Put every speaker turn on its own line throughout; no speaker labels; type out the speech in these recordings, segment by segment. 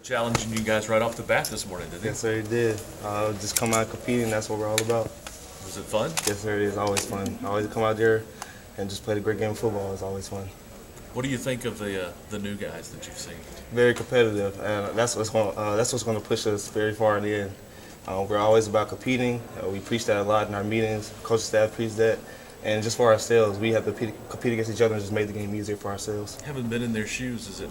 challenging you guys right off the bat this morning, didn't he?
Yes, sir, it did. Just come out competing, that's what we're all about.
Was it fun?
Yes, sir, it is always fun. I always come out there and just play a great game of football. It's always fun.
What do you think of the new guys that you've seen?
Very competitive, and that's what's going to push us very far in the end. We're always about competing. We preach that a lot in our meetings. Coaching staff preach that. And just for ourselves, we have to compete against each other and just make the game easier for ourselves.
Having been in their shoes, does it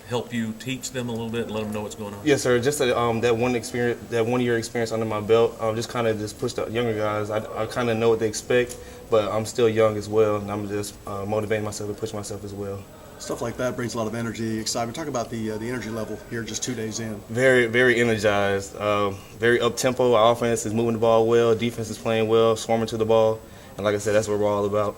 help you teach them a little bit and let them know what's going on?
Yes, sir. Just that 1 year experience under my belt, just kind of just push the younger guys. I kind of know what they expect, but I'm still young as well, and I'm just motivating myself and pushing myself as well.
Stuff like that brings a lot of energy, excitement. Talk about the energy level here just 2 days in.
Very, very energized. Very up-tempo. Our offense is moving the ball well. Defense is playing well, swarming to the ball. And like I said, that's what we're all about.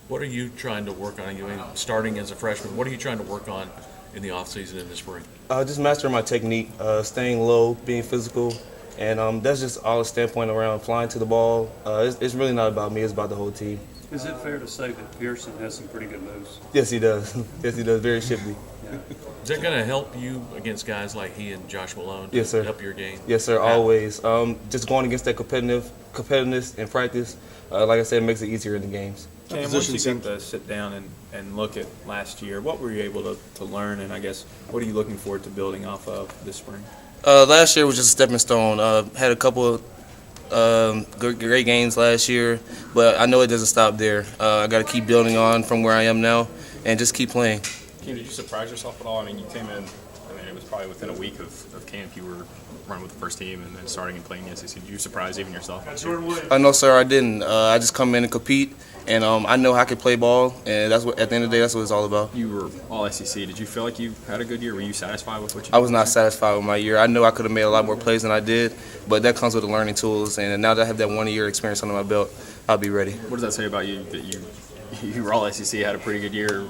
What are you trying to work on? Starting as a freshman, what are you trying to work on in the offseason in the spring?
Just mastering my technique, staying low, being physical. And that's just all a standpoint around flying to the ball. It's really not about me. It's about the whole team.
Is it fair to say that Pearson has some pretty good moves?
Yes, he does. Yes, he does. Very shifty.
Yeah.
Is that going to help you against guys like he and Josh Malone?
Yes, sir.
Up your game?
Yes, sir. Always. Just going against that competitiveness in practice, like I said, it makes it easier in the games.
Cam, once you got to sit down and look at last year, what were you able to learn, and I guess what are you looking forward to building off of this spring?
Last year was just a stepping stone. Had a couple great games last year, but I know it doesn't stop there. I got to keep building on from where I am now and just keep playing.
Cam, did you surprise yourself at all? I mean, you came in, it was probably within a week of camp you were running with the first team and then starting and playing the SEC. Did you surprise even yourself?
No, sir, I didn't. I just come in and compete, and I know I can play ball, and that's what at the end of the day, that's what it's all about.
You were all SEC. Did you feel like you had a good year? Were you satisfied with what you did?
I was not satisfied with my year. I know I could have made a lot more plays than I did, but that comes with the learning tools, and now that I have that 1 year experience under my belt, I'll be ready.
What does that say about you, that you were all SEC, had a pretty good year,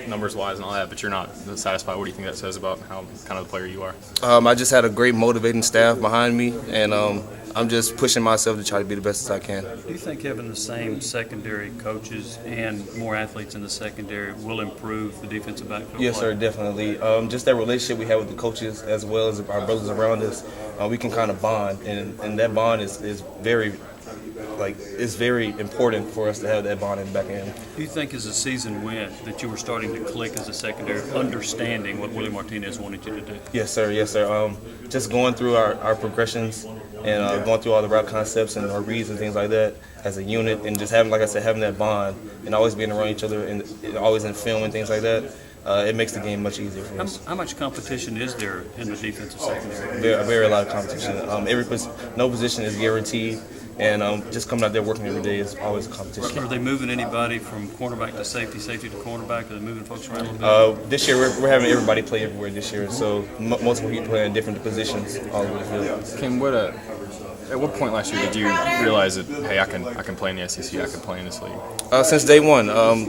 numbers-wise and all that, but you're not satisfied? What do you think that says about how kind of the player you are?
I just had a great motivating staff behind me, and I'm just pushing myself to try to be the best as I can.
Do you think having the same secondary coaches and more athletes in the secondary will improve the defensive backfield?
Yes, sir, definitely. Just that relationship we have with the coaches as well as our brothers around us, we can kind of bond, and that bond is very it's very important for us to have that bond in the back end.
Do you think as the season went that you were starting to click as a secondary, understanding what Willie Martinez wanted you to do?
Yes, sir. Yes, sir. Just going through our progressions and going through all the route concepts and our reads and things like that as a unit, and just having, like I said, having that bond and always being around each other and always in film and things like that, it makes the game much easier for us.
How much competition is there in the defensive secondary?
Very a lot of competition. No position is guaranteed. And just coming out there working every day is always a competition.
Are they moving anybody from cornerback to safety, safety to cornerback? Are they moving folks around a little bit?
This year, we're having everybody play everywhere this year. So multiple people playing different positions all over the field.
Kim, at what point last year did you realize that, hey, I can play in the SEC, I can play in this league?
Since day one.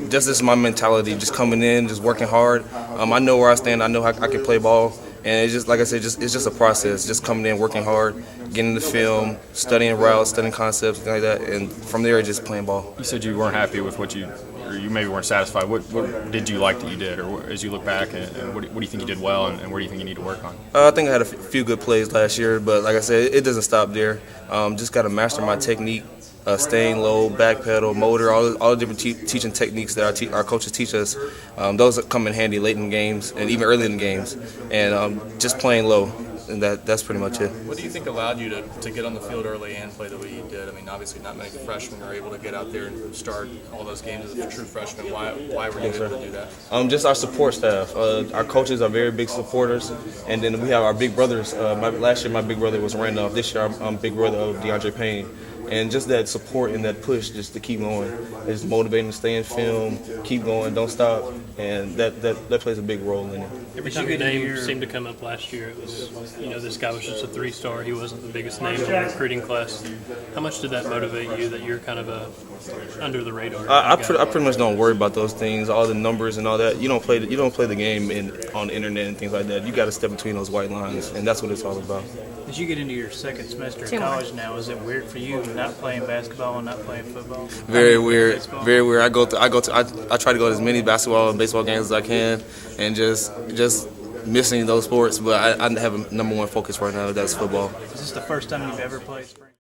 Just this is my mentality, just coming in, just working hard. I know where I stand. I know I can play ball. And it's just, like I said, it's just a process, just coming in, working hard, getting the film, studying routes, studying concepts, things like that, and from there, just playing ball.
You said you weren't happy with what or you maybe weren't satisfied. What did you like that you did, or as you look back, and what do you think you did well, and where do you think you need to work on?
I think I had a few good plays last year, but like I said, it doesn't stop there. Just got to master my technique, staying low, back pedal, motor, all the different teaching techniques that our coaches teach us. Those come in handy late in games and even early in games, and just playing low. And that's pretty much it.
What do you think allowed you to get on the field early and play the way you did? I mean, obviously not many freshmen are able to get out there and start all those games as a true freshman. Why were you able to do that?
Just our support staff. Our coaches are very big supporters. And then we have our big brothers. Last year my big brother was Randolph. This year I'm big brother of DeAndre Payne. And just that support and that push just to keep going is motivating to stay in film, keep going, don't stop, and that plays a big role in it.
Every time your name seemed to come up last year, it was, this guy was just a 3-star. He wasn't the biggest name in the recruiting class. How much did that motivate you that you're kind of under the radar?
I pretty much don't worry about those things, all the numbers and all that. You don't play the game on the internet and things like that. You got to step between those white lines, and that's what it's all about.
As you get into your second semester of college now, is it weird for you not playing basketball and not playing football?
Very weird. Very weird. I try to go to as many basketball and baseball games as I can, and just missing those sports, but I have a number one focus right now. That's football.
Is this the first time you've ever played spring?